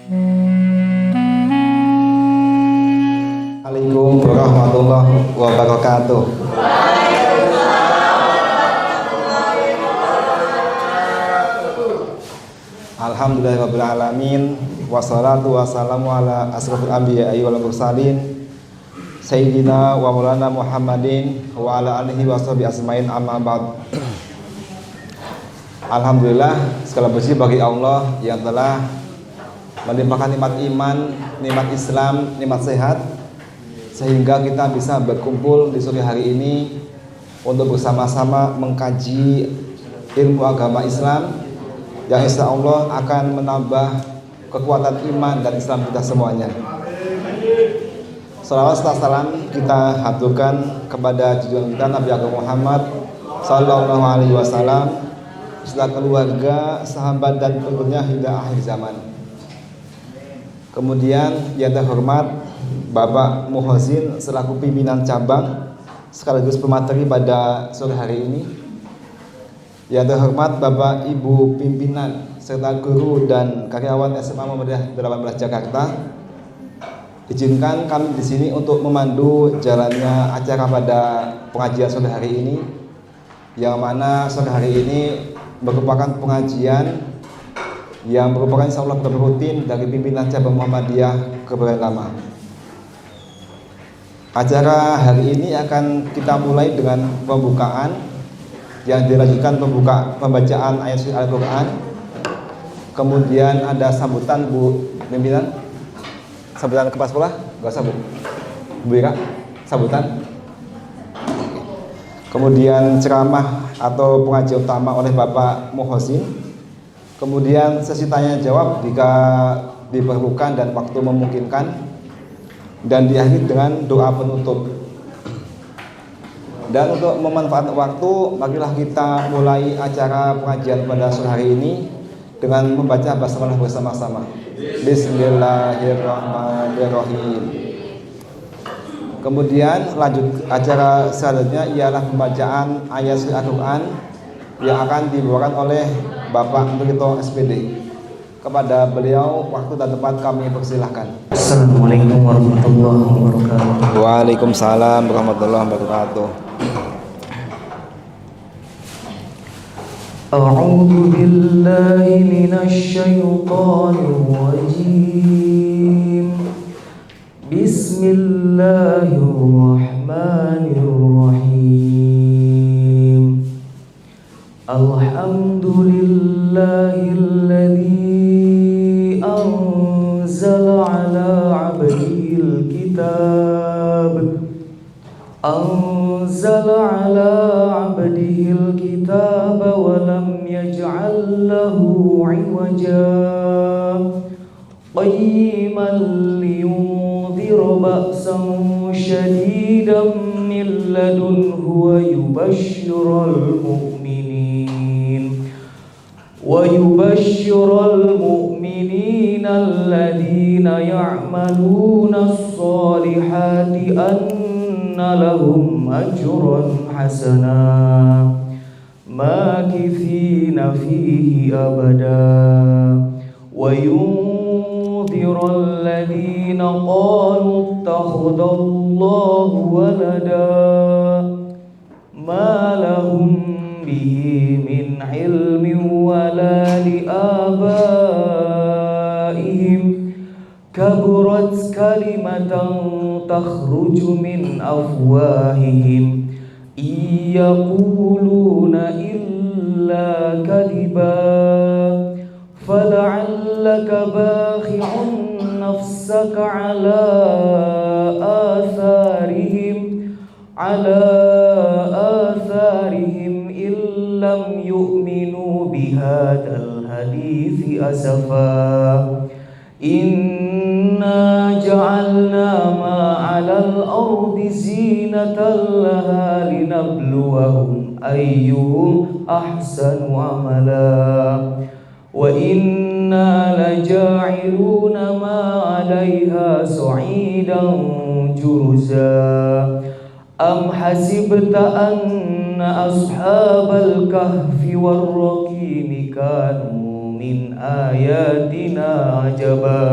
Assalamualaikum warahmatullahi wabarakatuh. Alhamdulillahirabbil alamin, wassalatu wassalamu ala asrofil anbiya'i wal mursalin sayyidina wa maulana Muhammadin wa ala alihi washabihi asma'in, amma ba'd. Alhamdulillah, segala puji bagi Allah yang telah melimpahkan nikmat iman, nikmat Islam, nikmat sehat, sehingga kita bisa berkumpul di sore hari ini untuk bersama-sama mengkaji ilmu agama Islam yang insya Allah akan menambah kekuatan iman dan Islam kita semuanya. Salawat serta salam kita haturkan kepada junjungan kita Nabi Agung Muhammad Sallallahu Alaihi Wasallam, serta keluarga, sahabat dan pengikutnya hingga akhir zaman. Kemudian yang terhormat Bapak Muhozin selaku pimpinan cabang sekaligus pemateri pada sore hari ini. Yang terhormat Bapak Ibu pimpinan serta guru dan karyawan SMA Muhammadiyah 18 Jakarta. Izinkan kami di sini untuk memandu jalannya acara pada pengajian sore hari ini, yang mana sore hari ini merupakan pengajian yang merupakan insyaallah rutin dari pimpinan cabang Muhammadiyah Kebayoran Lama. Acara hari ini akan kita mulai dengan pembukaan yang dilanjutkan pembacaan ayat suci Al-Quran. Kemudian ada sambutan Bu pimpinan, sambutan kepala sekolah, gak usah Bu Ira, sambutan. Kemudian ceramah atau pengajian utama oleh Bapak Muhozin. Kemudian sesi tanya jawab jika diperlukan dan waktu memungkinkan, dan diakhiri dengan doa penutup. Dan untuk memanfaatkan waktu, marilah kita mulai acara pengajian pada sore hari ini dengan membaca basmalah bersama-sama. Bismillahirrahmanirrahim. Kemudian lanjut acara selanjutnya ialah pembacaan ayat suci Al-Quran yang akan dibawakan oleh Bapak Murito SPD. Kepada beliau waktu dan tempat kami persilahkan. Assalamualaikum warahmatullahi wabarakatuh. Waalaikumsalam warahmatullahi wabarakatuh. A'udzu billahi minasy syaithanir rajim. Bismillahirrahmanirrahim. Alhamdulillahilladzi anzala ala 'abdihil kitab. Anzala ala 'abdihil kitab wa lam yaj'al lahu 'iwaja qayyiman liyunzira ba'san shadidan min ladunhu wa yubashshiral mu'minina alladhina ya'maluna as-salihati anna lahum ajran hasana makithina fihi abada wa yunziral ladhina qalu ittakhadallahu walada ma lahum bihi min ilmin wala liabaihim kaburat kalimatan takhruju min afwahihim yaquluna illa kadiba fala'allaka bakhi'un nafsaka ala atharihim illam yu'minu bihadzal hadithi asafa. Inna ja'alna ma 'alal ardi zinatan laha linabluwahum ayyuhum ahsanu amala wa inna laja'iluna ma 'alaiha sa'idan juruza. Am hasibta anna ashabal kahfi war raqimi kanu من آياتنا عجبا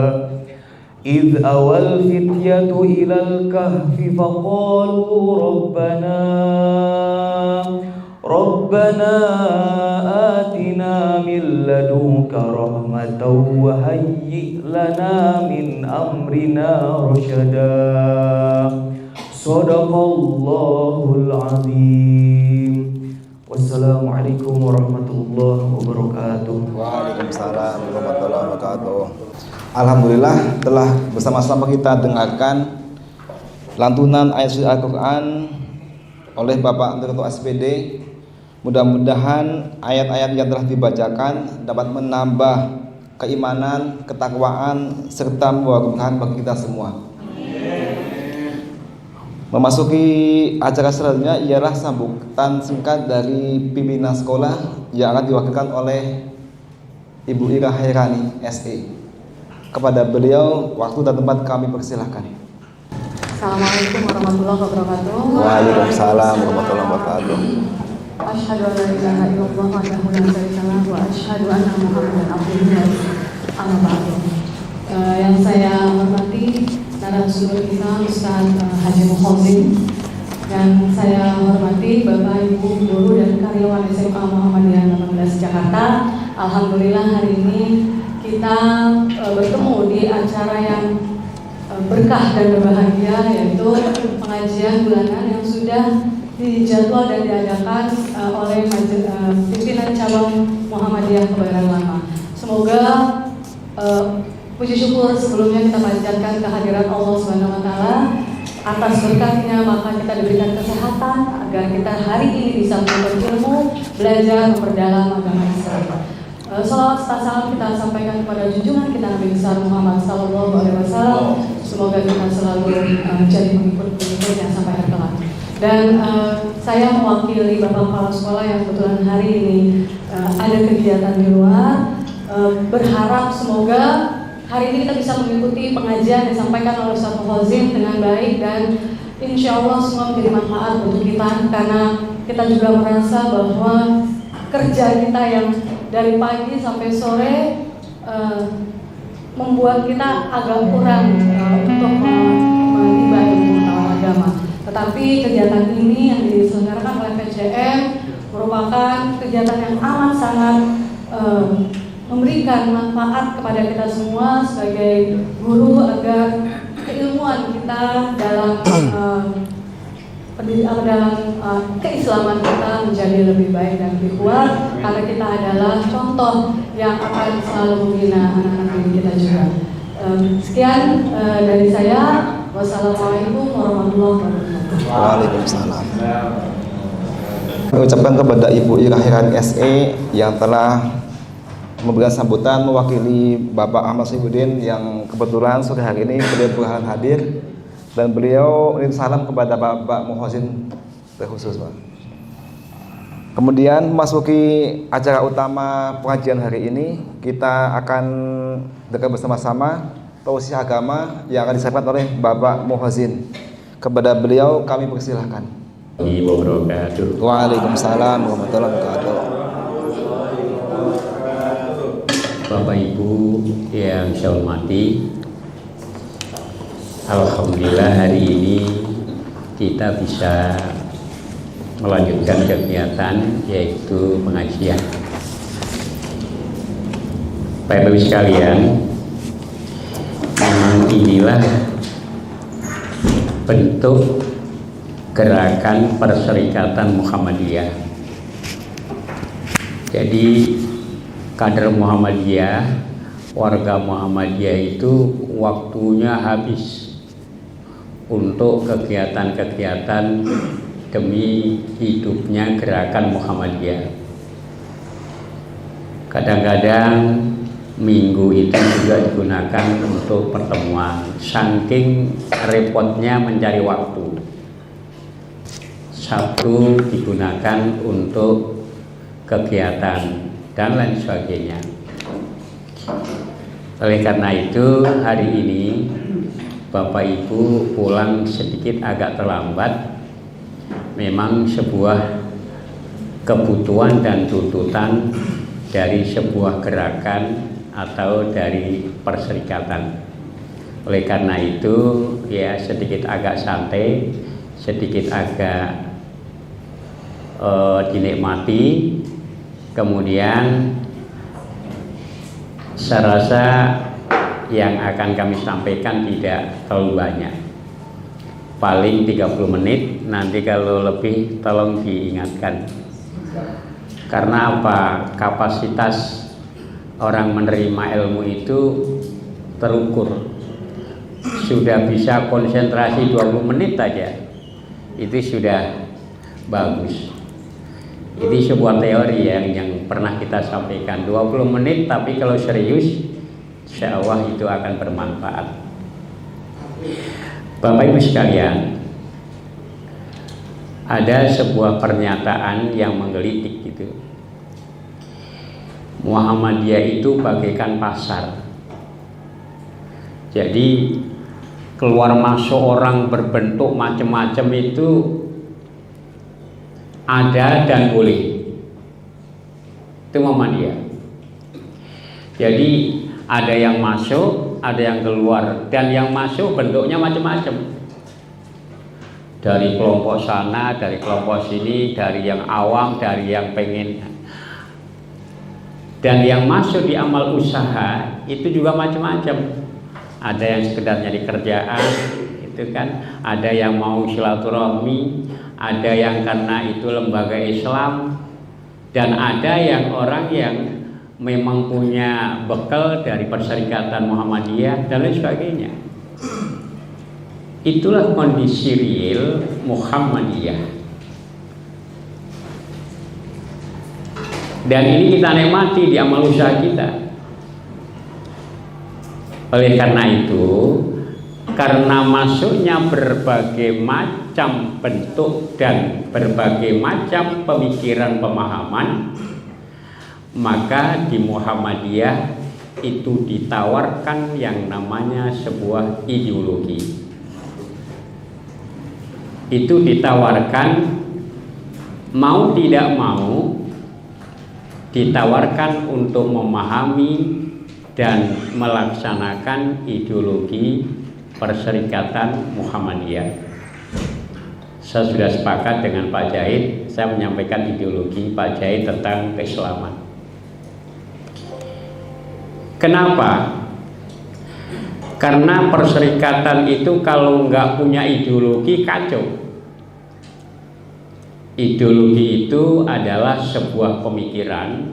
إذ أوى الفتية إلى الكهف فقالوا ربنا آتنا من لدنك رحمة وهيئ لنا من أمرنا رشدا صدق الله العظيم. Wassalamualaikum warahmatullahi wabarakatuh. Waalaikumsalam warahmatullahi wabarakatuh. Alhamdulillah telah bersama-sama kita dengarkan lantunan ayat suci Al-Quran oleh Bapak Direktur SPD. Mudah-mudahan ayat-ayat yang telah dibacakan dapat menambah keimanan, ketakwaan, serta membawa keberkahan bagi kita semua. Memasuki acara selanjutnya ialah sambutan singkat dari pimpinan sekolah yang akan diwakilkan oleh Ibu Ira Hairani SE. Kepada beliau, waktu dan tempat kami persilahkan. Assalamualaikum warahmatullahi wabarakatuh. Waalaikumsalam warahmatullahi wabarakatuh. Asyhadu an la ilaha illallah wahdahu la syarika lah wa asyhadu anna Muhammadan abduhu wa rasuluh. Amma ba'du. Yang saya hormati narasumber kita Ustaz Haji Muhozin, dan saya hormati Bapak Ibu guru dan karyawan SMA Muhammadiyah 18 Jakarta. Alhamdulillah hari ini kita bertemu di acara yang berkah dan berbahagia, yaitu pengajian bulanan yang sudah dijadwal dan diadakan oleh pimpinan cabang Muhammadiyah Kebayoran Lama. Semoga puji syukur sebelumnya kita panjatkan kehadiran Allah Subhanahu wa taala atas berkatnya, maka kita diberikan kesehatan agar kita hari ini bisa menuntut ilmu, belajar, memperdalam agama Islam. Salawat serta salam kita sampaikan kepada junjungan kita Nabi besar Muhammad sallallahu alaihi wasallam. Semoga kita selalu menjadi pengikut-pengikutnya sampai akhir kelak. Dan saya mewakili Bapak Kepala Sekolah yang kebetulan hari ini ada kegiatan di luar. Berharap semoga hari ini kita bisa mengikuti pengajian yang disampaikan oleh Ustaz Muhozin dengan baik, dan insya Allah semua menjadi manfaat untuk kita, karena kita juga merasa bahwa kerja kita yang dari pagi sampai sore membuat kita agak kurang untuk meniba ilmu pengetahuan agama. Tetapi kegiatan ini yang diselenggarakan oleh PCM merupakan kegiatan yang amat sangat memberikan manfaat kepada kita semua sebagai guru, agar keilmuan kita dalam keislaman kita menjadi lebih baik dan lebih kuat, karena kita adalah contoh yang akan selalu membina anak-anak didik kita juga. Sekian dari saya. Wassalamualaikum warahmatullahi wabarakatuh. Waalaikumsalam. Mengucapkan kepada Ibu Ira Hairani SE yang telah memberikan sambutan mewakili Bapak Ahmad Saifuddin yang kebetulan sore hari ini beliau berkenan hadir, dan beliau mengirim salam kepada Bapak Muhozin terkhusus, Pak. Kemudian memasuki acara utama pengajian hari ini, kita akan dengar bersama-sama tausiah agama yang akan disampaikan oleh Bapak Muhozin. Kepada beliau kami persilahkan. Waalaikumsalam warahmatullahi wabarakatuh. Bapak Ibu yang saya hormati, alhamdulillah hari ini kita bisa melanjutkan kegiatan yaitu pengajian. Bapak Ibu sekalian, memang inilah bentuk gerakan Perserikatan Muhammadiyah. Jadi kader Muhammadiyah, warga Muhammadiyah itu waktunya habis untuk kegiatan-kegiatan demi hidupnya gerakan Muhammadiyah. Kadang-kadang minggu itu juga digunakan untuk pertemuan, saking repotnya mencari waktu. Sabtu digunakan untuk kegiatan dan lain sebagainya. Oleh karena itu hari ini Bapak Ibu pulang sedikit agak terlambat. Memang sebuah kebutuhan dan tuntutan dari sebuah gerakan atau dari perserikatan. Oleh karena itu ya sedikit agak santai, sedikit agak dinikmati. Kemudian saya rasa yang akan kami sampaikan tidak terlalu banyak, paling 30 menit. Nanti kalau lebih tolong diingatkan. Karena apa? Kapasitas orang menerima ilmu itu terukur. Sudah bisa konsentrasi 20 menit saja, itu sudah bagus. Ini sebuah teori yang pernah kita sampaikan, 20 menit, tapi kalau serius insya Allah itu akan bermanfaat. Bapak Ibu sekalian, ada sebuah pernyataan yang menggelitik gitu. Muhammadiyah itu bagaikan pasar. Jadi keluar masuk orang berbentuk macam-macam itu ada dan boleh. Itu Muhammadiyah. Jadi ada yang masuk, ada yang keluar, dan yang masuk bentuknya macam-macam. Dari kelompok sana, dari kelompok sini, dari yang awam, dari yang pengen. Dan yang masuk di amal usaha itu juga macam-macam. Ada yang sekedar nyari kerjaan, itu kan. Ada yang mau silaturahmi, ada yang karena itu lembaga Islam, dan ada yang orang yang memang punya bekal dari Perserikatan Muhammadiyah dan lain sebagainya. Itulah kondisi real Muhammadiyah. Dan ini kita nikmati di amal usaha kita. Oleh karena itu, karena masuknya berbagai macam bentuk dan berbagai macam pemikiran pemahaman, maka di Muhammadiyah itu ditawarkan yang namanya sebuah ideologi. Itu ditawarkan mau tidak mau, ditawarkan untuk memahami dan melaksanakan ideologi Perserikatan Muhammadiyah. Saya sudah sepakat dengan Pak Jahid, saya menyampaikan ideologi Pak Jahid tentang keislaman. Kenapa? Karena perserikatan itu kalau nggak punya ideologi kacau. Ideologi itu adalah sebuah pemikiran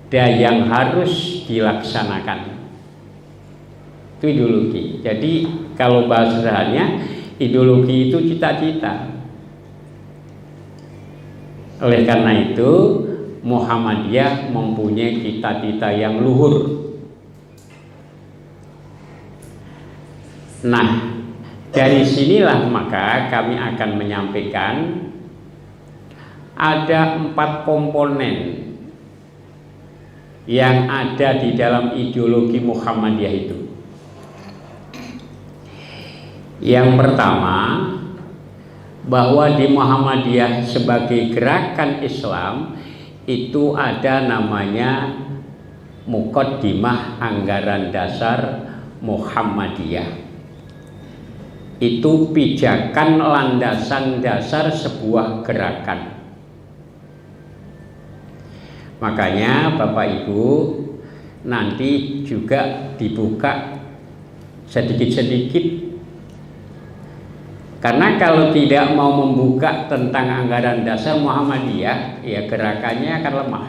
dan yang harus dilaksanakan. Itu ideologi. Jadi kalau bahasanya ideologi itu cita-cita. Oleh karena itu Muhammadiyah mempunyai cita-cita yang luhur. Nah, dari sinilah maka kami akan menyampaikan ada 4 komponen yang ada di dalam ideologi Muhammadiyah itu. Yang pertama, bahwa di Muhammadiyah sebagai gerakan Islam itu ada namanya Muqaddimah Anggaran Dasar Muhammadiyah. Itu pijakan landasan dasar sebuah gerakan. Makanya Bapak Ibu nanti juga dibuka sedikit-sedikit. Karena kalau tidak mau membuka tentang anggaran dasar Muhammadiyah, ya gerakannya akan lemah.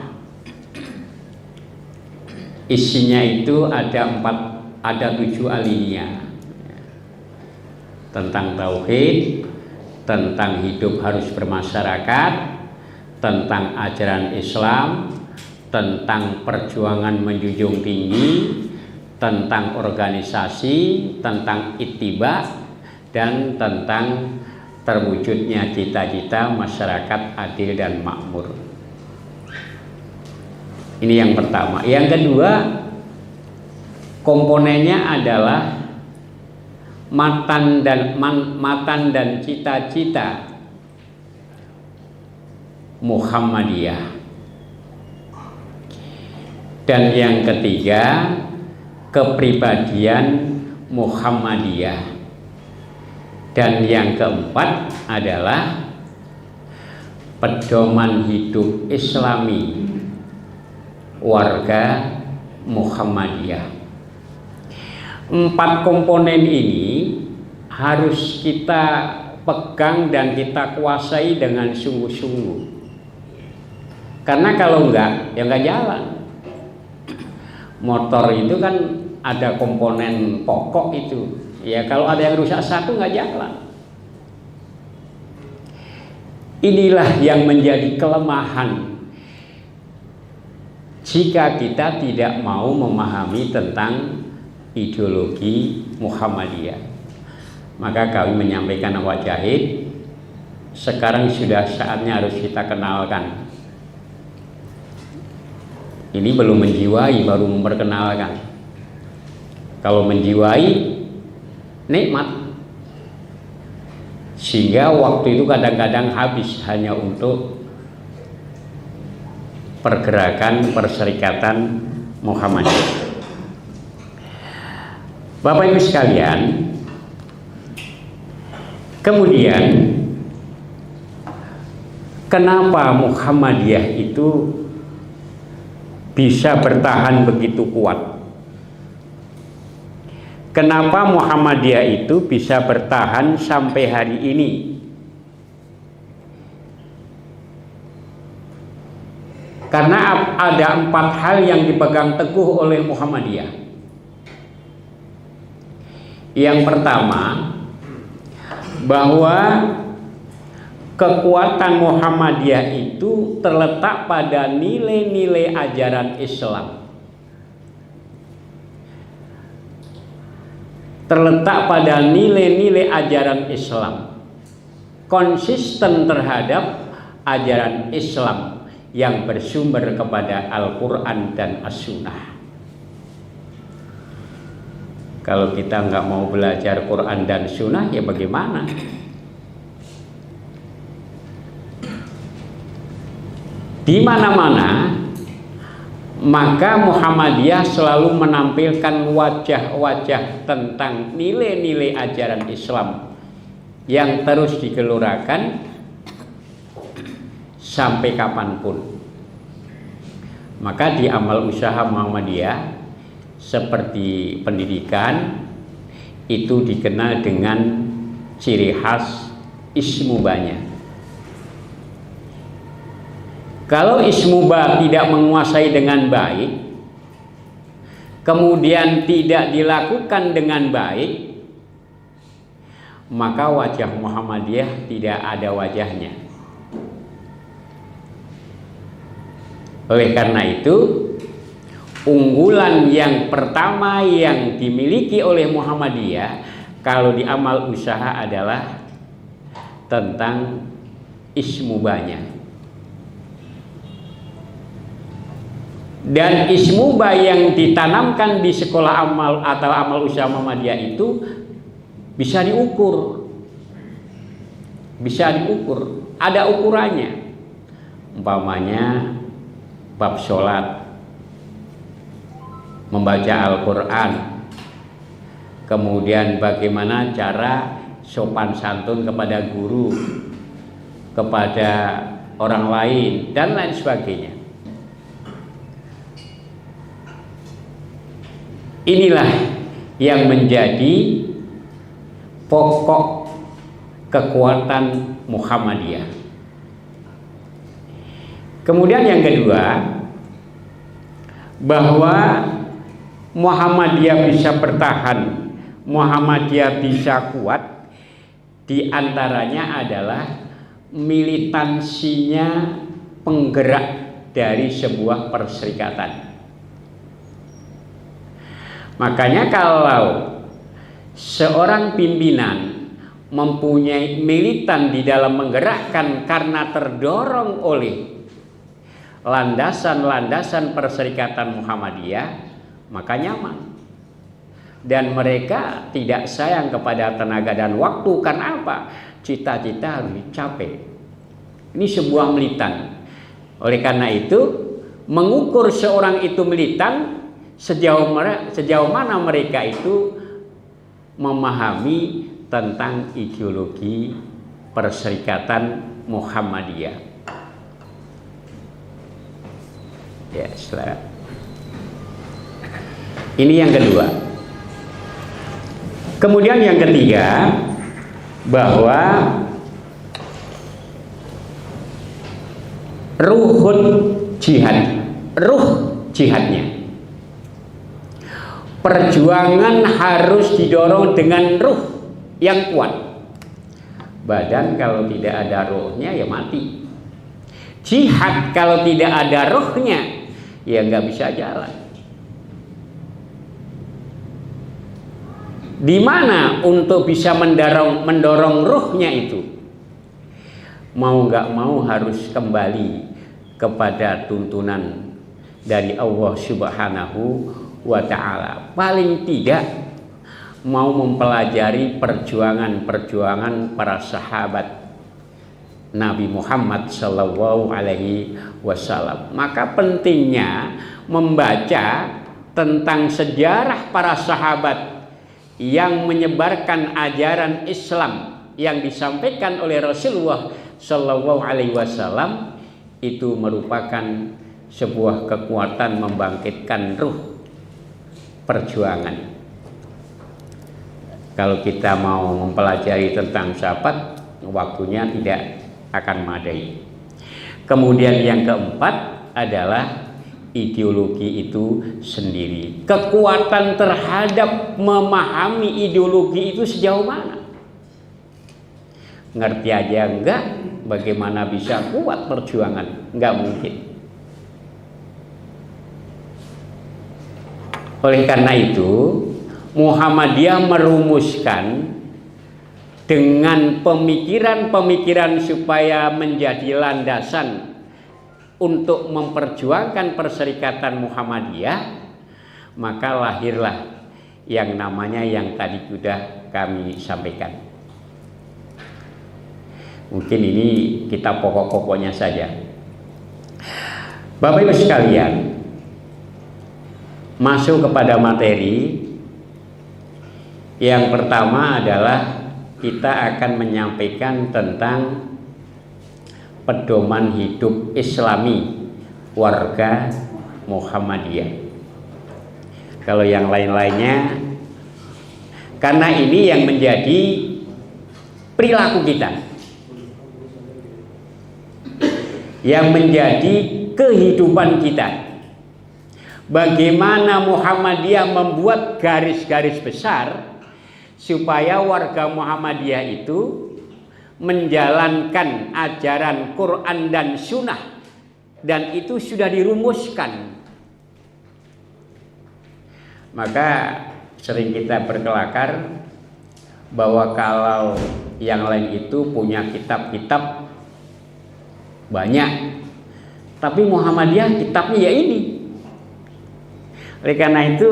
Isinya itu ada 7 alinea. Tentang tauhid, tentang hidup harus bermasyarakat, tentang ajaran Islam, tentang perjuangan menjunjung tinggi, tentang organisasi, tentang ittiba, dan tentang terwujudnya cita-cita masyarakat adil dan makmur. Ini yang pertama. Yang kedua, komponennya adalah matan dan cita-cita Muhammadiyah. Dan yang ketiga, kepribadian Muhammadiyah. Dan yang keempat adalah pedoman hidup Islami warga Muhammadiyah. 4 komponen ini harus kita pegang dan kita kuasai dengan sungguh-sungguh. Karena kalau enggak, ya enggak jalan. Motor itu kan ada komponen pokok itu. Ya kalau ada yang rusak satu enggak jalan. Inilah yang menjadi kelemahan jika kita tidak mau memahami tentang ideologi Muhammadiyah. Maka kami menyampaikan Pak Jahid, sekarang sudah saatnya harus kita kenalkan. Ini belum menjiwai, baru memperkenalkan. Kalau menjiwai, nikmat. Sehingga waktu itu kadang-kadang habis hanya untuk pergerakan perserikatan Muhammadiyah. Bapak Ibu sekalian, kemudian kenapa Muhammadiyah itu bisa bertahan begitu kuat? Kenapa Muhammadiyah itu bisa bertahan sampai hari ini? Karena ada 4 hal yang dipegang teguh oleh Muhammadiyah. Yang pertama, bahwa kekuatan Muhammadiyah itu terletak pada nilai-nilai ajaran Islam. Terletak pada nilai-nilai ajaran Islam. Konsisten terhadap ajaran Islam yang bersumber kepada Al-Quran dan As-Sunnah. Kalau kita nggak mau belajar Quran dan Sunnah, ya bagaimana? Di mana-mana, maka Muhammadiyah selalu menampilkan wajah-wajah tentang nilai-nilai ajaran Islam yang terus digelorakan sampai kapanpun. Maka di amal usaha Muhammadiyah seperti pendidikan itu dikenal dengan ciri khas ismubanya. Kalau ismuba tidak menguasai dengan baik, kemudian tidak dilakukan dengan baik, maka wajah Muhammadiyah tidak ada wajahnya. Oleh karena itu, unggulan yang pertama yang dimiliki oleh Muhammadiyah kalau di amal usaha adalah tentang ismubanya. Dan ismubah yang ditanamkan di sekolah amal atau amal usaha Muhammadiyah itu bisa diukur. Bisa diukur, ada ukurannya. Umpamanya bab sholat, membaca Al-Quran, kemudian bagaimana cara sopan santun kepada guru, kepada orang lain, dan lain sebagainya. Inilah yang menjadi pokok kekuatan Muhammadiyah. Kemudian yang kedua, bahwa Muhammadiyah bisa bertahan, Muhammadiyah bisa kuat, di antaranya adalah militansinya penggerak dari sebuah perserikatan. Makanya kalau seorang pimpinan mempunyai militan di dalam menggerakkan karena terdorong oleh landasan-landasan perserikatan Muhammadiyah, maka nyaman. Dan mereka tidak sayang kepada tenaga dan waktu. Karena apa? Cita-cita harus dicapai. Ini sebuah militan. Oleh karena itu, mengukur seorang itu militan sejauh mana mereka itu memahami tentang ideologi Perserikatan Muhammadiyah. Ya, setelah ini yang kedua. Kemudian yang ketiga, bahwa ruhun jihad, ruh jihadnya, perjuangan harus didorong dengan ruh yang kuat. Badan kalau tidak ada ruhnya ya mati. Jihad kalau tidak ada ruhnya ya nggak bisa jalan. Di mana untuk bisa mendorong ruhnya itu? Mau nggak mau harus kembali kepada tuntunan dari Allah Subhanahu wa Ta'ala. Paling tidak mau mempelajari perjuangan para sahabat Nabi Muhammad Sallallahu Alaihi Wasallam. Maka pentingnya membaca tentang sejarah para sahabat yang menyebarkan ajaran Islam yang disampaikan oleh Rasulullah Sallallahu Alaihi Wasallam, itu merupakan sebuah kekuatan membangkitkan ruh perjuangan. Kalau kita mau mempelajari tentang sahabat, waktunya tidak akan madai. Kemudian yang keempat adalah ideologi itu sendiri. Kekuatan terhadap memahami ideologi itu sejauh mana? Ngerti aja enggak, bagaimana bisa kuat perjuangan? Enggak mungkin. Oleh karena itu, Muhammadiyah merumuskan dengan pemikiran-pemikiran supaya menjadi landasan untuk memperjuangkan Perserikatan Muhammadiyah, maka lahirlah yang namanya yang tadi sudah kami sampaikan. Mungkin ini kita pokok-pokoknya saja. Bapak Ibu sekalian, masuk kepada materi. Yang pertama adalah kita akan menyampaikan tentang pedoman hidup Islami warga Muhammadiyah. Kalau yang lain-lainnya, karena ini yang menjadi perilaku kita, yang menjadi kehidupan kita. Bagaimana Muhammadiyah membuat garis-garis besar supaya warga Muhammadiyah itu menjalankan ajaran Quran dan Sunnah, dan itu sudah dirumuskan. Maka sering kita berkelakar bahwa kalau yang lain itu punya kitab-kitab banyak, tapi Muhammadiyah kitabnya ya ini. Oleh karena itu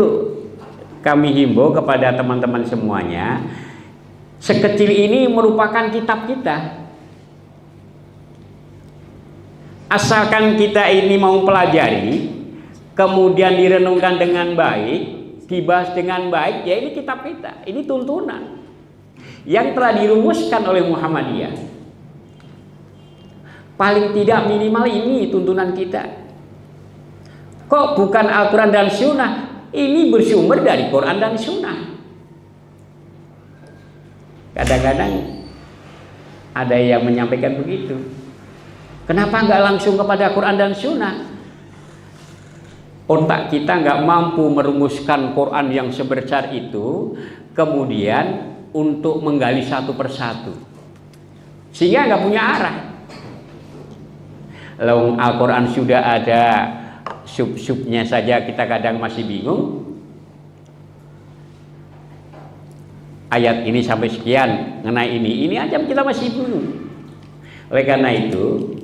kami himbau kepada teman-teman semuanya, sekecil ini merupakan kitab kita. Asalkan kita ini mau pelajari, kemudian direnungkan dengan baik, dibahas dengan baik, ya ini kitab kita, ini tuntunan yang telah dirumuskan oleh Muhammadiyah. Paling tidak minimal ini tuntunan kita. Kok bukan Al-Quran dan Sunnah? Ini bersumber dari Quran dan Sunnah. Kadang-kadang ada yang menyampaikan begitu. Kenapa nggak langsung kepada Quran dan Sunnah? Otak kita nggak mampu merumuskan Quran yang sebesar itu, kemudian untuk menggali satu persatu, sehingga nggak punya arah. Lalu Al-Quran sudah ada sub-subnya saja kita kadang masih bingung. Ayat ini sampai sekian, mengenai ini aja kita masih bingung. Oleh karena itu,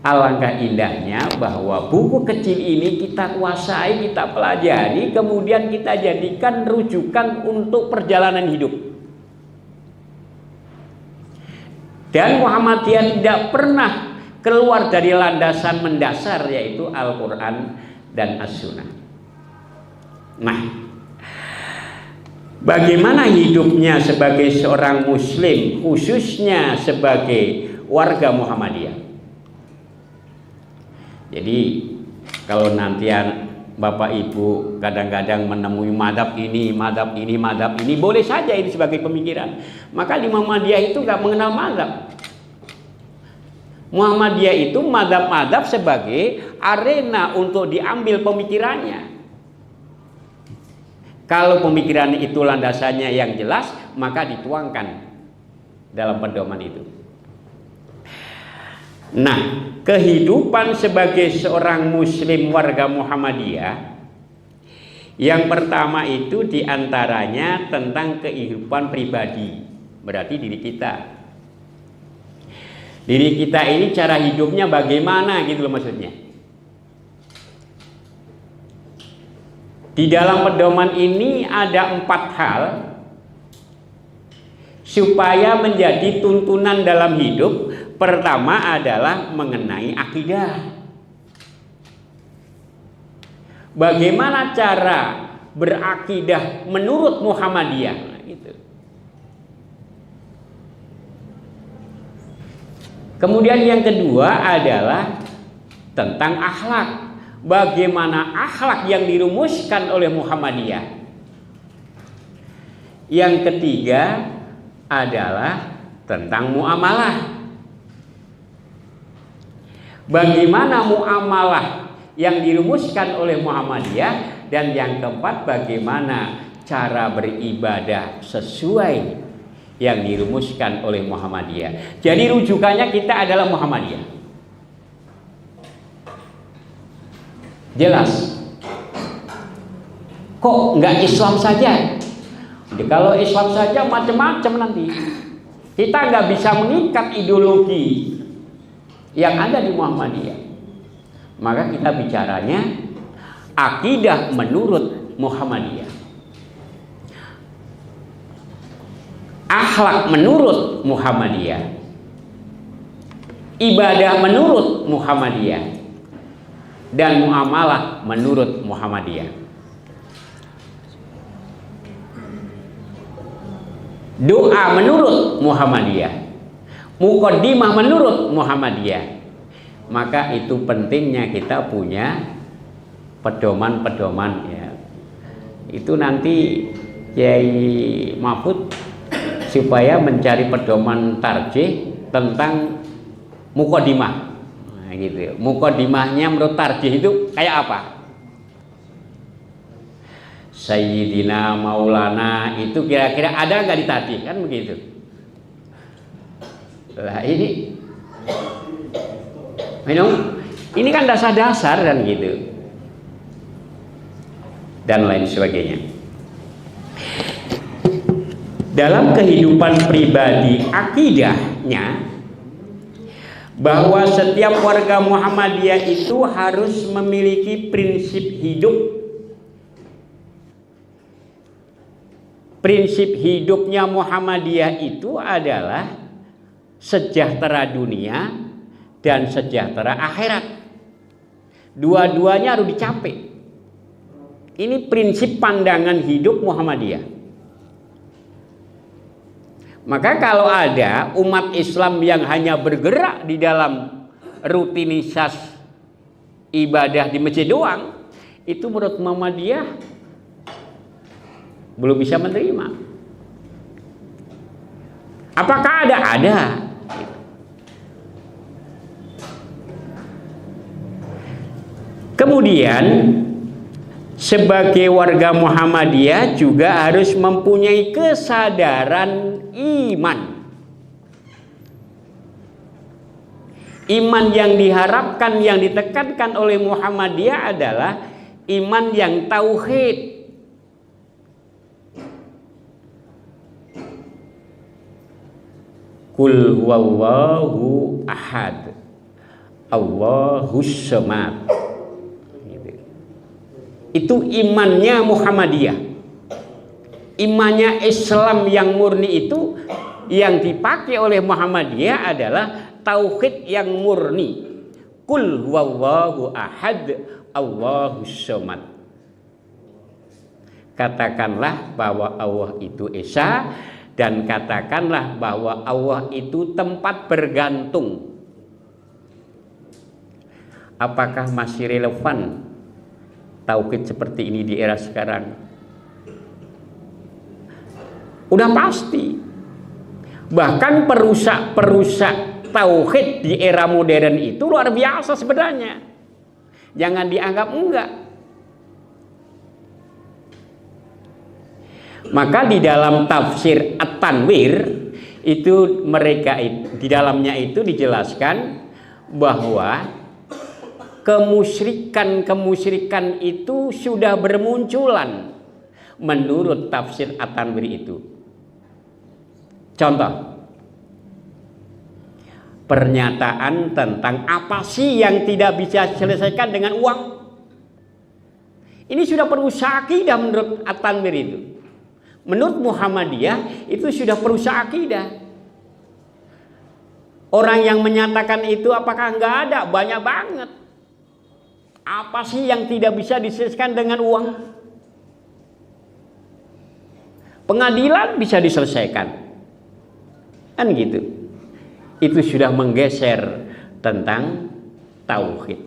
alangkah indahnya bahwa buku kecil ini kita kuasai, kita pelajari, kemudian kita jadikan rujukan untuk perjalanan hidup. Dan Muhammadiyah tidak pernah keluar dari landasan mendasar yaitu Al-Quran dan As-Sunnah. Nah, bagaimana hidupnya sebagai seorang muslim, khususnya sebagai warga Muhammadiyah? Jadi kalau nantian Bapak Ibu kadang-kadang menemui madhab ini, boleh saja ini sebagai pemikiran. Maka di Muhammadiyah itu nggak mengenal madhab. Muhammadiyah itu madhab-madhab sebagai arena untuk diambil pemikirannya. Kalau pemikiran itu landasannya yang jelas, maka dituangkan dalam pedoman itu. Nah, kehidupan sebagai seorang muslim warga Muhammadiyah, yang pertama itu diantaranya tentang kehidupan pribadi, berarti diri kita. Diri kita ini cara hidupnya bagaimana gitu loh maksudnya. Di dalam pedoman ini ada 4 hal supaya menjadi tuntunan dalam hidup. Pertama adalah mengenai akidah. Bagaimana cara berakidah menurut Muhammadiyah? Nah, gitu. Kemudian yang kedua adalah tentang akhlak. Bagaimana akhlak yang dirumuskan oleh Muhammadiyah? Yang ketiga adalah tentang muamalah. Bagaimana muamalah yang dirumuskan oleh Muhammadiyah? Dan yang keempat, bagaimana cara beribadah sesuai yang dirumuskan oleh Muhammadiyah. Jadi rujukannya kita adalah Muhammadiyah. Jelas? Kok nggak Islam saja? Jadi kalau Islam saja macam-macam nanti. Kita nggak bisa mengikat ideologi yang ada di Muhammadiyah. Maka kita bicaranya akidah menurut Muhammadiyah, akhlak menurut Muhammadiyah, ibadah menurut Muhammadiyah, dan muamalah menurut Muhammadiyah. Doa menurut Muhammadiyah, muqaddimah menurut Muhammadiyah. Maka itu pentingnya kita punya pedoman-pedoman ya. Itu nanti Kiai Mahfud supaya mencari pedoman tarjih tentang muqaddimah. Nah, gitu. Muqaddimahnya menurut tarjih itu kayak apa? Sayyidina Maulana itu kira-kira ada nggak di tarjih? Kan begitu. Lah ini kan dasar-dasar dan gitu. Dan lain sebagainya. Dalam kehidupan pribadi akidahnya bahwa setiap warga Muhammadiyah itu harus memiliki prinsip hidup. Prinsip hidupnya Muhammadiyah itu adalah sejahtera dunia dan sejahtera akhirat. Dua-duanya harus dicapai. Ini prinsip pandangan hidup Muhammadiyah. Maka kalau ada umat Islam yang hanya bergerak di dalam rutinitas ibadah di masjid doang, itu menurut Muhammadiyah belum bisa menerima. Apakah ada? Ada. Kemudian sebagai warga Muhammadiyah juga harus mempunyai kesadaran iman. Iman yang diharapkan, yang ditekankan oleh Muhammadiyah adalah iman yang tauhid. Qul huwallahu ahad, Allahus samad. Itu imannya Muhammadiyah. Imannya Islam yang murni itu yang dipakai oleh Muhammadiyah adalah tauhid yang murni. Qul huwallahu ahad, Allahus somad. Katakanlah bahwa Allah itu esa, dan katakanlah bahwa Allah itu tempat bergantung. Apakah masih relevan tauhid seperti ini di era sekarang? Udah pasti. Bahkan perusak tauhid di era modern itu luar biasa sebenarnya. Jangan dianggap enggak. Maka di dalam tafsir At-Tanwir itu di dalamnya itu dijelaskan bahwa kemusyrikan itu sudah bermunculan menurut tafsir At-Tanwir itu. Contoh, pernyataan tentang apa sih yang tidak bisa diselesaikan dengan uang. Ini sudah perusak akidah menurut At-Tanwir itu. Menurut Muhammadiyah itu sudah perusak akidah. Orang yang menyatakan itu apakah enggak ada? Banyak banget. Apa sih yang tidak bisa diselesaikan dengan uang? Pengadilan bisa diselesaikan. Kan gitu. Itu sudah menggeser tentang tauhid.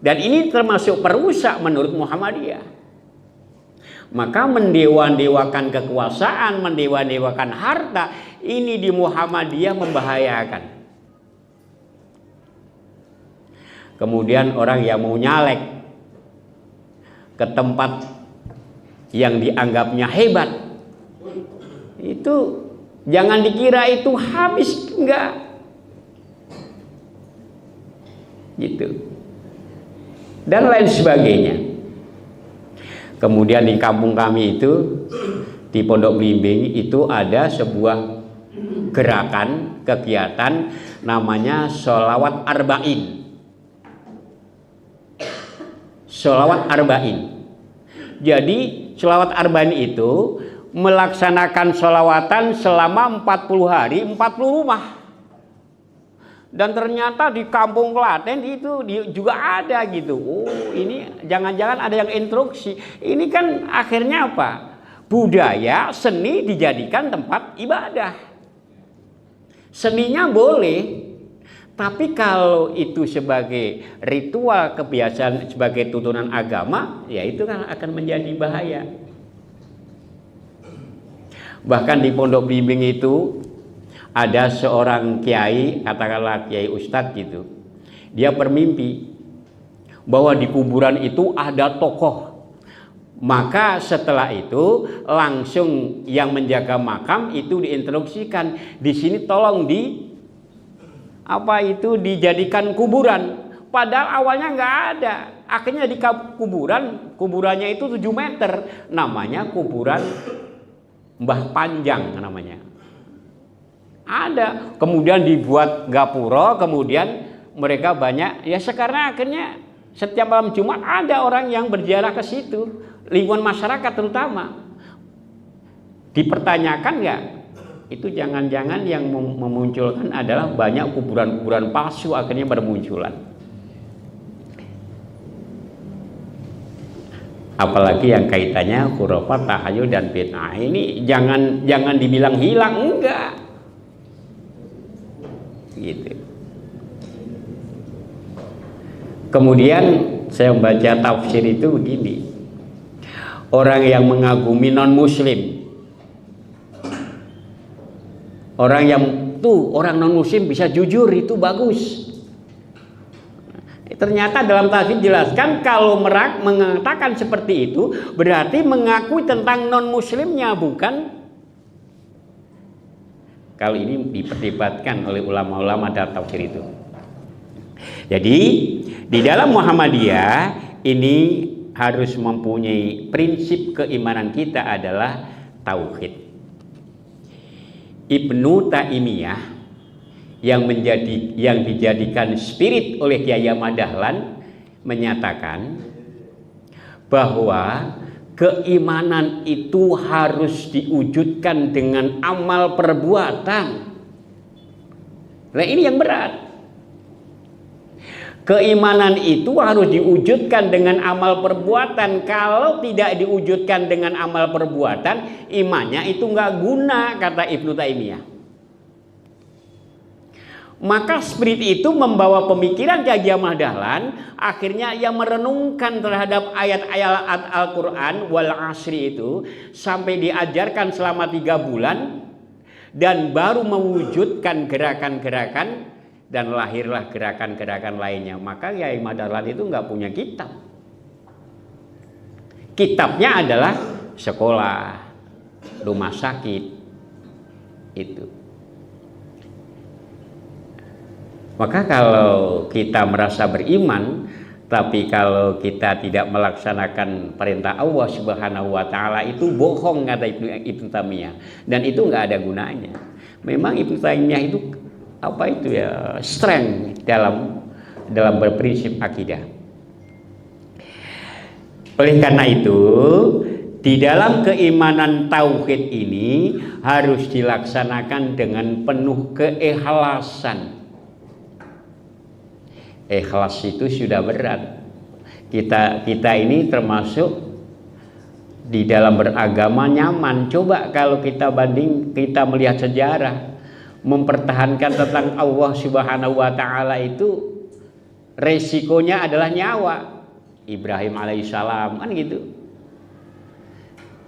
Dan ini termasuk perusak menurut Muhammadiyah. Maka mendewa-dewakan kekuasaan, mendewa-dewakan harta, ini di Muhammadiyah membahayakan. Kemudian orang yang mau nyalek ke tempat yang dianggapnya hebat, itu jangan dikira itu habis, enggak. Gitu. Dan lain sebagainya. Kemudian di kampung kami itu, di Pondok Belimbing itu ada sebuah gerakan, kegiatan namanya sholawat arba'in. Sholawat arba'in. Jadi sholawat arba'in itu melaksanakan sholawatan selama 40 hari, 40 rumah. Dan ternyata di kampung Klaten itu juga ada gitu. Oh, ini jangan-jangan ada yang instruksi. Ini kan akhirnya apa? Budaya, seni dijadikan tempat ibadah. Seninya boleh, tapi kalau itu sebagai ritual kebiasaan, sebagai tuntunan agama, ya itu kan akan menjadi bahaya. Bahkan di Pondok Belimbing itu ada seorang kiai, katakanlah kiai ustadz gitu. Dia bermimpi bahwa di kuburan itu ada tokoh. Maka setelah itu langsung yang menjaga makam itu diinstruksikan, di sini tolong dijadikan kuburan. Padahal awalnya nggak ada. Akhirnya di kuburannya itu 7 meter. Namanya kuburan Mbah Panjang namanya. Ada, kemudian dibuat gapura, kemudian mereka banyak, ya sekarang akhirnya setiap malam Jumat ada orang yang berziarah ke situ, lingkungan masyarakat terutama. Dipertanyakan nggak? Itu jangan-jangan yang memunculkan adalah banyak kuburan-kuburan palsu akhirnya bermunculan. Apalagi yang kaitannya khurafat, tahayul dan bid'ah ini jangan dibilang hilang, enggak. Gitu. Kemudian saya membaca tafsir itu begini. Orang yang mengagumi non muslim, orang non muslim bisa jujur, itu bagus. Ternyata dalam tafsir jelaskan kalau mengatakan seperti itu berarti mengakui tentang non muslimnya, bukan. Kalau ini diperdebatkan oleh ulama-ulama dalam tafsir itu. Jadi di dalam Muhammadiyah ini harus mempunyai prinsip keimanan kita adalah tauhid. Ibnu Taimiyah yang dijadikan spirit oleh Kyai Ahmad Dahlan menyatakan bahwa keimanan itu harus diwujudkan dengan amal perbuatan. Nah ini yang berat. Keimanan itu harus diwujudkan dengan amal perbuatan. Kalau tidak diwujudkan dengan amal perbuatan, imannya itu nggak guna, kata Ibnu Taimiyah. Maka spirit itu membawa pemikiran Ki Haji Ahmad Dahlan, akhirnya ia merenungkan terhadap ayat-ayat Al-Quran wal asri itu sampai diajarkan selama 3 bulan, dan baru mewujudkan gerakan-gerakan, dan lahirlah gerakan-gerakan lainnya. Maka Kiai Ahmad Dahlan itu nggak punya kitab. Kitabnya adalah sekolah, rumah sakit itu. Maka kalau kita merasa beriman, tapi kalau kita tidak melaksanakan perintah Allah Subhanahu wa Ta'ala, itu bohong, kata Ibnu Taimiyah, dan itu nggak ada gunanya. Memang Ibnu Taimiyah itu strength dalam berprinsip akidah. Oleh karena itu, di dalam keimanan tauhid ini harus dilaksanakan dengan penuh keikhlasan. Ikhlas itu sudah berat. Kita ini termasuk di dalam beragama nyaman. Coba kalau kita melihat sejarah, mempertahankan tentang Allah Subhanahu wa Ta'ala itu resikonya adalah nyawa. Ibrahim alaihissalam kan gitu,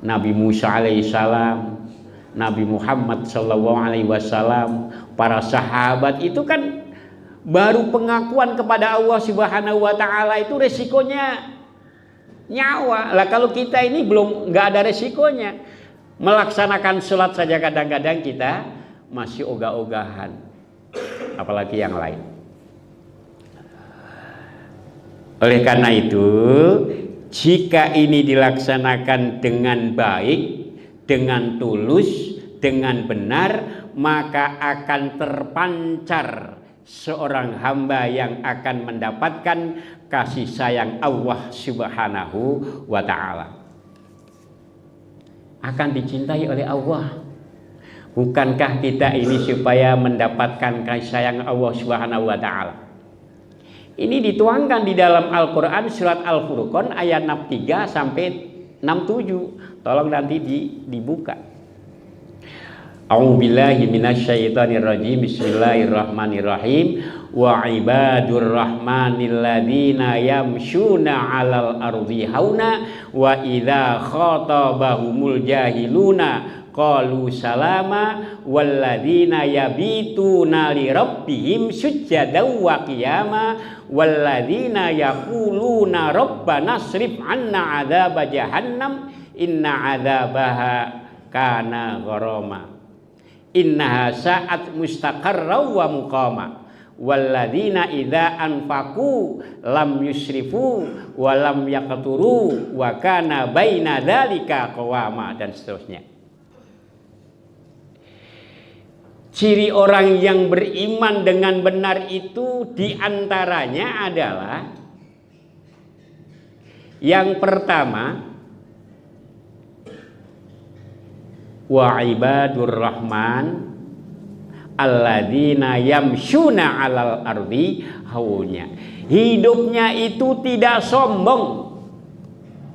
Nabi Musa alaihissalam, Nabi Muhammad sallallahu alaihi wasallam, para sahabat itu kan baru pengakuan kepada Allah Subhanahu wa Ta'ala itu resikonya nyawa. Lah kalau kita ini nggak ada resikonya. Melaksanakan sholat saja kadang-kadang kita masih ogah-ogahan, apalagi yang lain. Oleh karena itu, jika ini dilaksanakan dengan baik, dengan tulus, dengan benar, maka akan terpancar seorang hamba yang akan mendapatkan kasih sayang Allah Subhanahu wa Ta'ala. Akan dicintai oleh Allah. Bukankah kita ini supaya mendapatkan kasih sayang Allah Subhanahu wa Ta'ala? Ini dituangkan di dalam Al-Quran surat Al-Furqan ayat 63 sampai 67. Tolong nanti dibuka. A'udzubillahi minasyaitonirrajim. Bismillahirrahmanirrahim. Wa ibadur rahmanil ladzina yamshuna 'alal ardi hauna wa idza khatabahumul jahiluna qalu salama walladzina yabituna li rabbihim sujjadan wa qiyama walladzina yaquluna rabbana srif 'anna 'adzaba jahannam inna 'adzabaha kana gharama innaha sa'at mustaqarra wa muqama walladzina idza anfaqu lam yusrifu wa lam yaqturu wa kana baina dzalika qawama, dan seterusnya. Ciri orang yang beriman dengan benar itu diantaranya adalah yang pertama, wa ibadur rahman alladzina yamshuna 'alal ardi hauna. Hidupnya itu tidak sombong.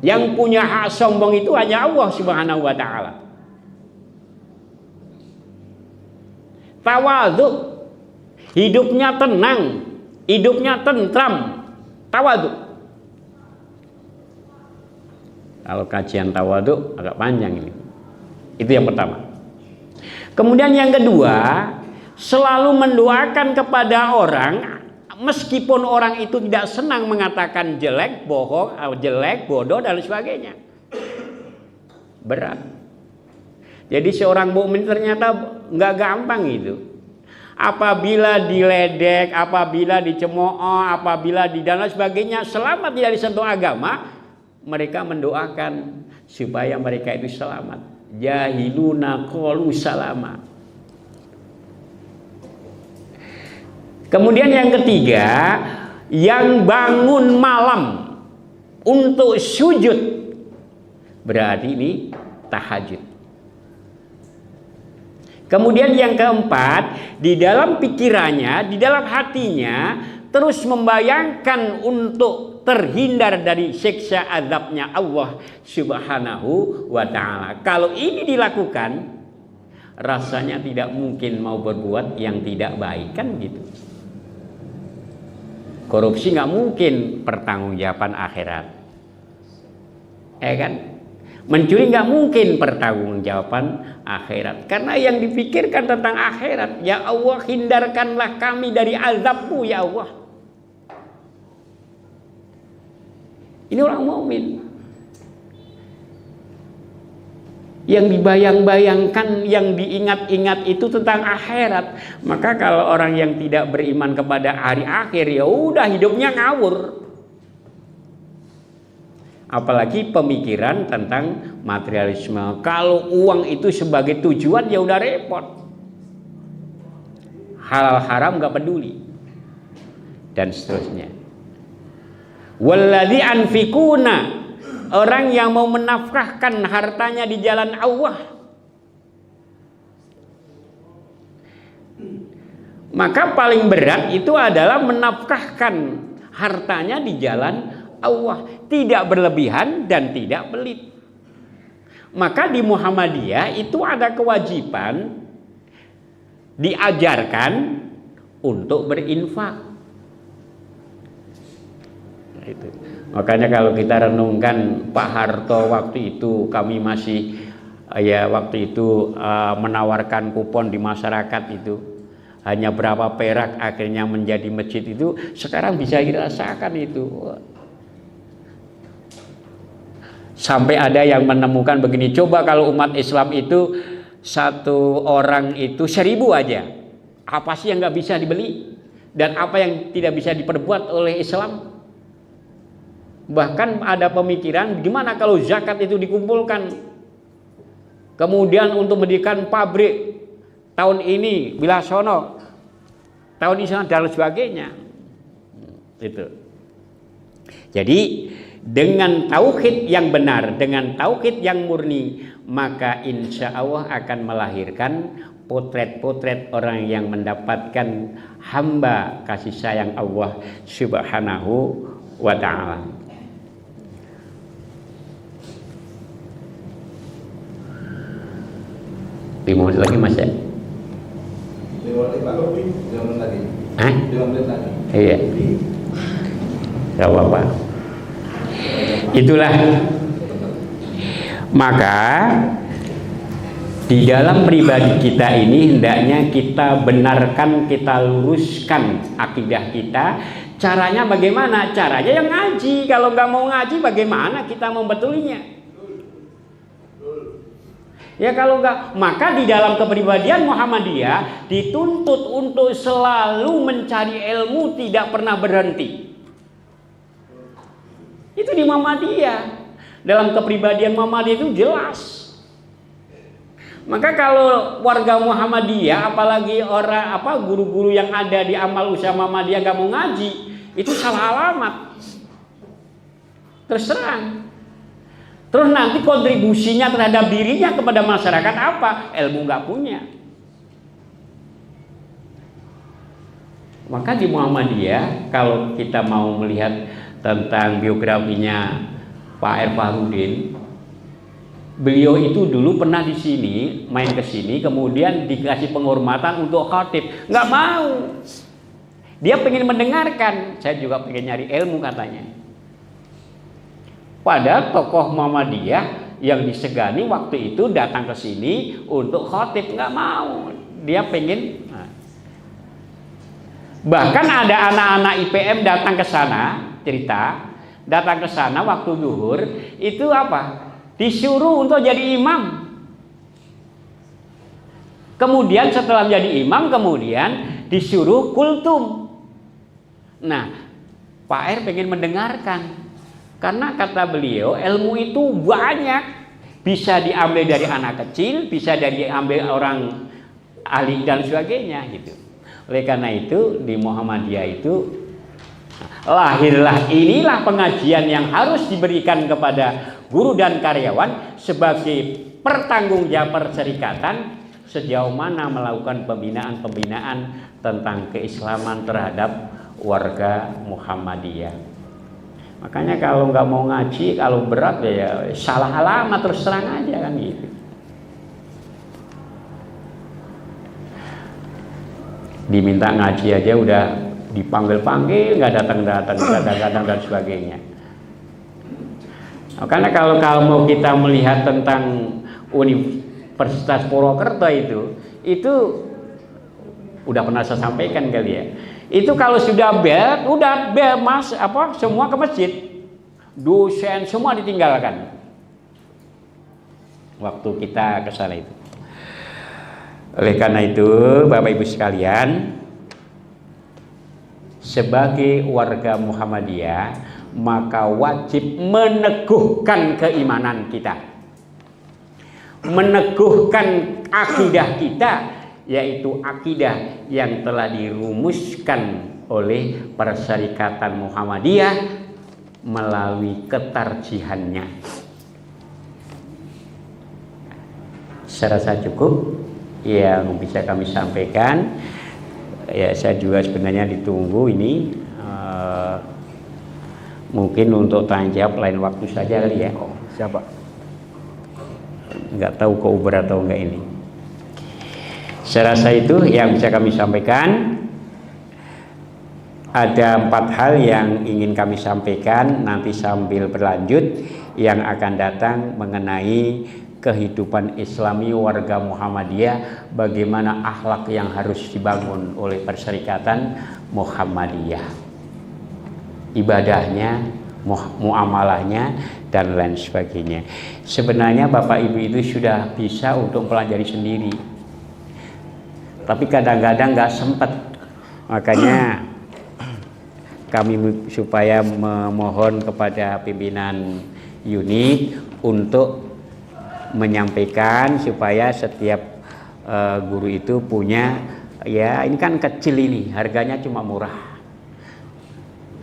Yang punya hak sombong itu hanya Allah Subhanahu wa Ta'ala. Tawadhu, hidupnya tenang, hidupnya tentram. Tawadhu. Kalau kajian tawadhu agak panjang ini. Itu yang pertama. Kemudian yang kedua, selalu mendoakan kepada orang, meskipun orang itu tidak senang mengatakan jelek, bohong, jelek, bodoh dan sebagainya. Berat. Jadi seorang mukmin ternyata nggak gampang itu. Apabila diledek, apabila dicemooh, apabila dan sebagainya, selama tidak disentuh agama, mereka mendoakan supaya mereka itu selamat. Jahiluna qalu salama. Kemudian yang ketiga, yang bangun malam untuk sujud, berarti ini tahajud. Kemudian yang keempat, di dalam pikirannya, di dalam hatinya terus membayangkan untuk terhindar dari siksa azabnya Allah Subhanahu wa ta'ala. Kalau ini dilakukan, rasanya tidak mungkin mau berbuat yang tidak baik, kan gitu. Korupsi nggak mungkin pertanggungjawaban akhirat, kan? Mencuri nggak mungkin pertanggungjawaban akhirat, karena yang dipikirkan tentang akhirat. Ya Allah, hindarkanlah kami dari azab-Mu ya Allah. Ini orang mukmin yang dibayang-bayangkan, yang diingat-ingat itu tentang akhirat. Maka kalau orang yang tidak beriman kepada hari akhir, ya udah hidupnya ngawur. Apalagi pemikiran tentang materialisme. Kalau uang itu sebagai tujuan, ya udah repot. Halal haram gak peduli, dan seterusnya. Walladzi anfikuna, orang yang mau menafkahkan hartanya di jalan Allah, maka paling berat itu adalah menafkahkan hartanya di jalan Allah, tidak berlebihan dan tidak pelit. Maka di Muhammadiyah itu ada kewajiban, diajarkan untuk berinfak. Itu. Makanya kalau kita renungkan Pak Harto waktu itu, kami masih waktu itu menawarkan kupon di masyarakat itu hanya berapa perak akhirnya menjadi masjid itu, sekarang bisa dirasakan itu. Sampai ada yang menemukan begini, coba kalau umat Islam itu satu orang itu 1000 aja, apa sih yang nggak bisa dibeli dan apa yang tidak bisa diperbuat oleh Islam? Bahkan ada pemikiran gimana kalau zakat itu dikumpulkan, kemudian untuk mendirikan pabrik tahun ini bila sono, tahun ini dan sebagainya. Itu. Jadi dengan tauhid yang benar, dengan tauhid yang murni, maka insya Allah akan melahirkan potret-potret orang yang mendapatkan hamba kasih sayang Allah Subhanahu wa ta'ala. Lima menit lagi Mas ya? 5 menit Pak, 5 menit lagi. 5 menit lagi. Iya. Gak apa-apa. Itulah. Maka di dalam pribadi kita ini hendaknya kita benarkan, kita luruskan akidah kita. Caranya bagaimana? Caranya yang ngaji. Kalau nggak mau ngaji, bagaimana kita membetulinya? Ya kalau nggak, maka di dalam kepribadian Muhammadiyah dituntut untuk selalu mencari ilmu, tidak pernah berhenti. Itu di Muhammadiyah. Dalam kepribadian Muhammadiyah itu jelas. Maka kalau warga Muhammadiyah, apalagi orang guru-guru yang ada di amal usaha Muhammadiyah nggak mau ngaji, itu salah alamat. Terserang. Terus nanti kontribusinya terhadap dirinya kepada masyarakat apa? Ilmu nggak punya. Maka di Muhammadiyah, kalau kita mau melihat tentang biografinya Pak Erfahrudin, beliau itu dulu pernah di sini, main ke sini, kemudian dikasih penghormatan untuk khatib, nggak mau. Dia pengen mendengarkan, saya juga pengen nyari ilmu katanya. Pada tokoh Muhammadiyah yang disegani waktu itu datang ke sini untuk khatib, nggak mau. Dia pengen. Bahkan ada anak-anak IPM datang ke sana, cerita, datang ke sana waktu zuhur, itu apa? Disuruh untuk jadi imam. Kemudian setelah jadi imam, kemudian disuruh kultum. Nah, Pak R pengen mendengarkan. Karena kata beliau, ilmu itu banyak, bisa diambil dari anak kecil, bisa diambil orang ahli dan sebagainya gitu. Oleh karena itu di Muhammadiyah itu lahirlah inilah pengajian yang harus diberikan kepada guru dan karyawan sebagai pertanggungjawaban perserikatan sejauh mana melakukan pembinaan tentang keislaman terhadap warga Muhammadiyah. Makanya kalau nggak mau ngaji, kalau berat ya salah alamat terus terang aja kan gitu. Diminta ngaji aja udah dipanggil-panggil, nggak datang-datang, kadang-kadang dan sebagainya. Karena kalau mau kita melihat tentang Universitas Purwokerto itu udah pernah saya sampaikan kali ya. Itu kalau sudah udah mas semua ke masjid, dosen semua ditinggalkan. Waktu kita ke sana itu. Oleh karena itu, Bapak Ibu sekalian, sebagai warga Muhammadiyah, maka wajib meneguhkan keimanan kita, meneguhkan akidah kita, yaitu akidah yang telah dirumuskan oleh Perserikatan Muhammadiyah melalui ketarjihannya. Saya rasa cukup yang bisa kami sampaikan. Ya, saya juga sebenarnya ditunggu ini mungkin untuk tanya jawab lain waktu saja kali ya. Siapa? Nggak tahu kok Uber atau enggak ini. Saya rasa itu yang bisa kami sampaikan. Ada 4 hal yang ingin kami sampaikan nanti sambil berlanjut yang akan datang mengenai kehidupan Islami warga Muhammadiyah, bagaimana akhlak yang harus dibangun oleh Perserikatan Muhammadiyah, ibadahnya, muamalahnya dan lain sebagainya. Sebenarnya Bapak Ibu itu sudah bisa untuk pelajari sendiri, tapi kadang-kadang nggak sempat. Makanya kami supaya memohon kepada pimpinan unit untuk menyampaikan supaya setiap guru itu punya, ya ini kan kecil ini, harganya cuma murah.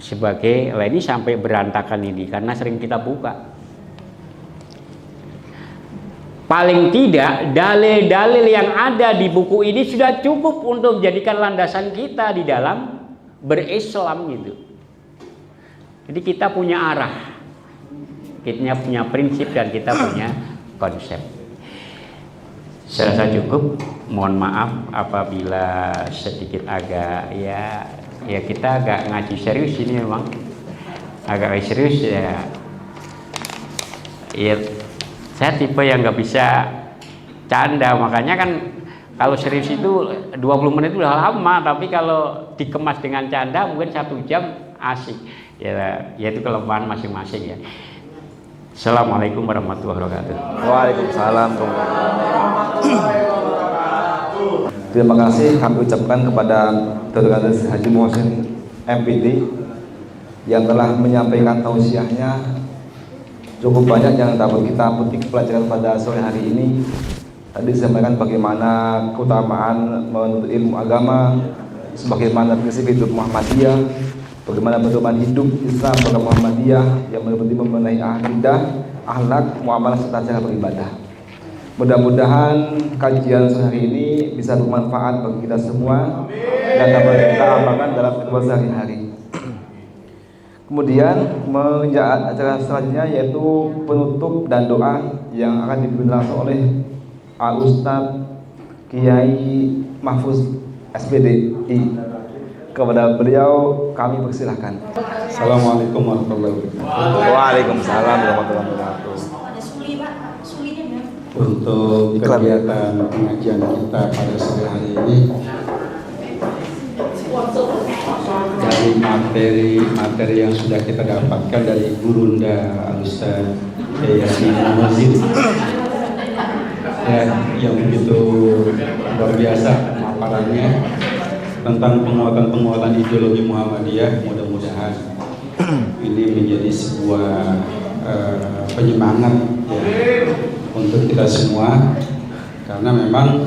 Sebagai ini sampai berantakan ini karena sering kita buka. Paling tidak dalil-dalil yang ada di buku ini sudah cukup untuk menjadikan landasan kita di dalam berislam gitu. Jadi kita punya arah, kita punya prinsip dan kita punya konsep. Saya rasa cukup. Mohon maaf apabila sedikit agak ya kita agak ngaji serius ini, memang agak serius ya. Saya tipe yang nggak bisa canda, makanya kan kalau serius itu 20 menit udah lama, tapi kalau dikemas dengan canda mungkin 1 jam asik. Ya itu kelemahan masing-masing ya. Assalamualaikum warahmatullahi wabarakatuh. Waalaikumsalam. Terima kasih kami ucapkan kepada Dr. Haji Muhsin MPD yang telah menyampaikan tausiahnya. Cukup banyak yang dapat kita petik pelajaran pada sore hari ini. Tadi disampaikan bagaimana keutamaan menuntut ilmu agama, sebagaimana prinsip hidup Muhammadiyah, bagaimana pedoman hidup Islam pada Muhammadiyah yang meliputi membenahi akidah, akhlak, muamalah serta cara beribadah. Mudah-mudahan kajian sore hari ini bisa bermanfaat bagi kita semua dan dapat kita amalkan dalam kehidupan sehari-hari. Kemudian menjadi acara selanjutnya yaitu penutup dan doa yang akan dipimpin langsung oleh Al-Ustadz Kiai Mahfuz SPDI. Kepada beliau kami persilahkan. Assalamualaikum warahmatullahi wabarakatuh. Waalaikumsalam warahmatullahi wabarakatuh. Untuk kegiatan pengajian kita pada sore hari ini, dari materi yang sudah kita dapatkan dari Gurunda Al-Ustadz Yasin Mazid yang begitu luar biasa pemaparannya tentang penguatan ideologi Muhammadiyah. Mudah-mudahan ini menjadi sebuah penyemangat ya, untuk kita semua, karena memang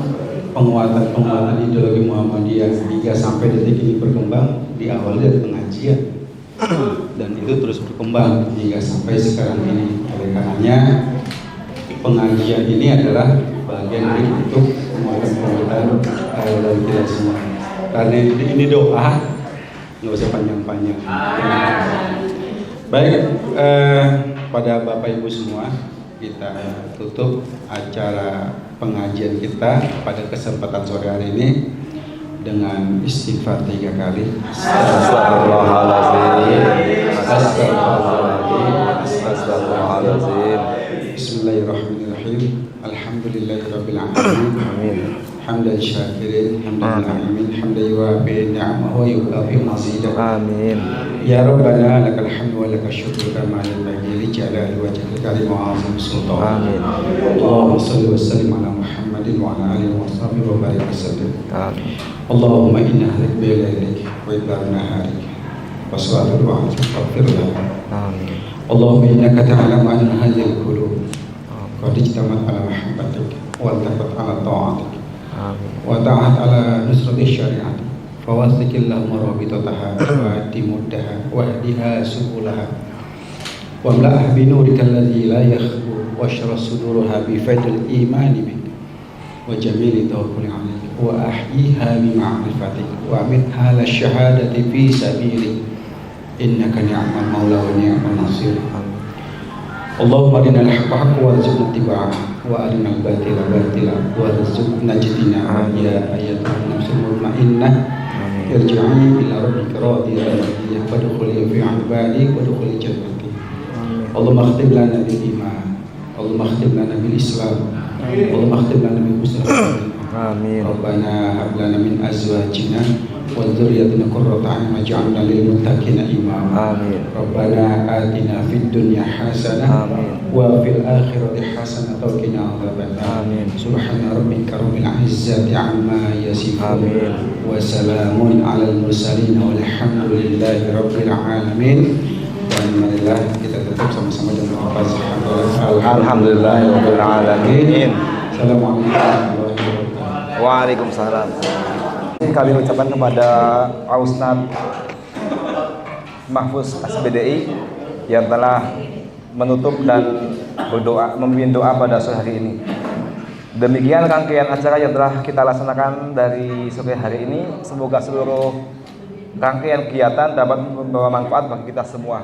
penguatan ideologi Muhammadiyah hingga sampai detik ini berkembang diawali dari pengajian dan itu terus berkembang hingga sampai sekarang ini. Oleh karenanya pengajian ini adalah bagian dari untuk penguatan dari kita semua. Karena ini doa nggak usah panjang-panjang. Baik, pada Bapak Ibu semua, kita tutup acara pengajian kita pada kesempatan sore hari ini dengan istighfar 3 kali. Astagfirullahaladzim. Astagfirullahaladzim. Bismillahirrahmanirrahim. Alhamdulillahirabbil alamin. Amin. Hamdan syakirin, hamdan na'imin, hamdan yuwafi ni'amahu wa yukafi mazidah. Amin. Ya Rabbana lakal hamdu wa lakal syukru kama yanbaghi li jalali wajhika karim wa 'azimi sultan. Amin. Allahumma shalli wa sallim ala Muhammadin wa ala alihi wa sahbihi wa barik wasallim. Amin. Allahumma inna halik bi lailik wa idbar naharik wa salatu wa aghfir lana. Amin. Allahumma innaka ta'lamu anna hadhihi al-qulub qad ijtamat ala mahabbatik wa altaqat ala ta'atik wa ta'at ala nusrati syari'ati fawathiqil lahum rabitataha wa timuddaha wa hdiha subulaha wa mla'ah bi nurika alladhi la yakhbu wa ashrah suduraha bi faidil imani bik wa jamili tawakkuli alayk wa ahyiha bi ma'rifatik wa amitha ala syahadati fi sabilik innaka ni'mal maula wa ni'mal nasir. Allahumma arina al-haqqa haqqan warzuqna ittiba'ah wa arina al-batila batila warzuqna ijtinabah ya ayyatuhan nafsul mutmainnah irji'i ila rabbika radiyatan mardiyah wadkhuli fi 'ibadi wadkhuli jannati. Allahumma khtim lana bil iman, Allahumma khtim lana bil islam, Allahumma khtim lana bil husnul Amin. Rabbana hab lana min azwajina wa dzurriyyatina qurrata a'yun waj'alna lil muttaqina imama. Amin. Rabbana atina fid dunya hasanah wa fil akhirati hasanah wa qina adzabannar. Amin. Subhana rabbika rabbil izzati amma yasifun. Amin. Wa salamun alal mursalin walhamdulillahi rabbil alamin. Alhamdulillah, kita tutup sama-sama dengan Alhamdulillahirabbil alamin. Assalamualaikum warahmatullahi wabarakatuh. Waalaikumsalam. Ini kami ucapkan kepada Pak Ustadz Mahfuz SBDI yang telah menutup dan berdoa, memimpin doa pada sore hari ini. Demikian rangkaian acara yang telah kita laksanakan dari sore hari ini. Semoga seluruh rangkaian kegiatan dapat membawa manfaat bagi kita semua.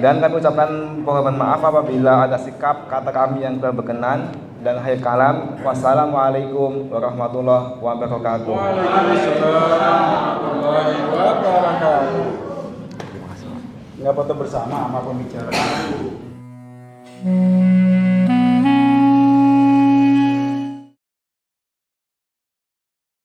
Dan kami ucapkan permohonan maaf apabila ada sikap kata kami yang kurang berkenan, dan akhir kalam, wassalamualaikum warahmatullahi wabarakatuh. Waalaikumsalam warahmatullahi wabarakatuh. Nggak foto bersama sama pembicara.